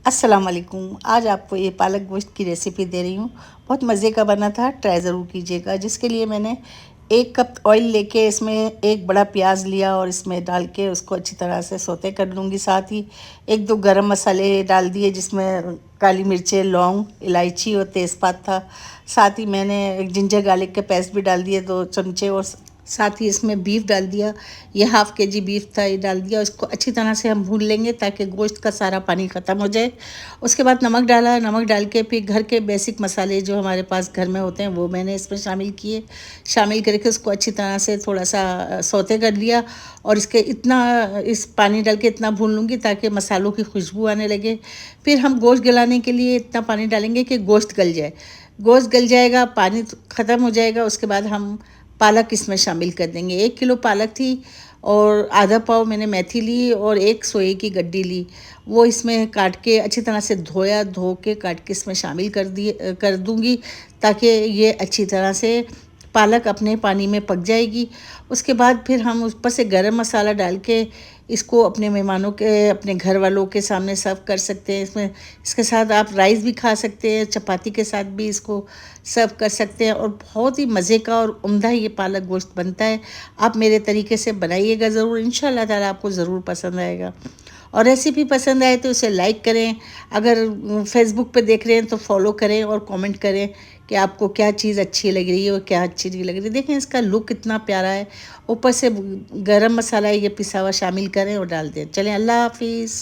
अस्सलाम वालेकुम। आज आपको ये पालक गोश्त की रेसिपी दे रही हूँ। बहुत मज़े का बना था, ट्राई ज़रूर कीजिएगा। जिसके लिए मैंने 1 कप ऑयल लेके इसमें एक बड़ा प्याज लिया और इसमें डाल के उसको अच्छी तरह से सौते कर लूँगी। साथ ही 1-2 गरम मसाले डाल दिए, जिसमें काली मिर्चें, लौंग, इलायची और तेज़पात था। साथ ही मैंने एक जिंजर गार्लिक के पेस्ट भी डाल दिए 2 चमचे, और साथ ही इसमें बीफ डाल दिया। ये हाफ़ केजी बीफ था, ये डाल दिया। इसको अच्छी तरह से हम भून लेंगे ताकि गोश्त का सारा पानी ख़त्म हो जाए। उसके बाद नमक डाला, नमक डाल के फिर घर के बेसिक मसाले जो हमारे पास घर में होते हैं वो मैंने इसमें शामिल किए। शामिल करके उसको अच्छी तरह से थोड़ा सा सौते कर लिया, और इस पानी डाल के इतना भून लूँगी ताकि मसालों की खुशबू आने लगे। फिर हम गोश्त गलाने के लिए इतना पानी डालेंगे कि गोश्त गल जाए। गोश्त गल जाएगा, पानी ख़त्म हो जाएगा, उसके बाद हम पालक इसमें शामिल कर देंगे। 1 किलो पालक थी, और आधा पाव मैंने मेथी ली, और 1 सोए की गड्डी ली। वो इसमें काट के अच्छी तरह से धो के काट के इसमें शामिल कर दूँगी, ताकि ये अच्छी तरह से पालक अपने पानी में पक जाएगी। उसके बाद फिर हम ऊपर से गरम मसाला डाल के इसको अपने मेहमानों के, अपने घर वालों के सामने सर्व कर सकते हैं। इसके साथ आप राइस भी खा सकते हैं, चपाती के साथ भी इसको सर्व कर सकते हैं, और बहुत ही मज़े का और उम्दा ये पालक गोश्त बनता है। आप मेरे तरीके से बनाइएगा ज़रूर, इंशाल्लाह ताला आपको ज़रूर पसंद आएगा। और रेसिपी पसंद आए तो उसे लाइक करें। अगर फेसबुक पे देख रहे हैं तो फॉलो करें, और कमेंट करें कि आपको क्या चीज़ अच्छी लग रही है और क्या अच्छी नहीं लग रही। देखें इसका लुक कितना प्यारा है। ऊपर से गरम मसाला ये पिसा हुआ शामिल करें और डाल दें। चलें, अल्लाह हाफिज़।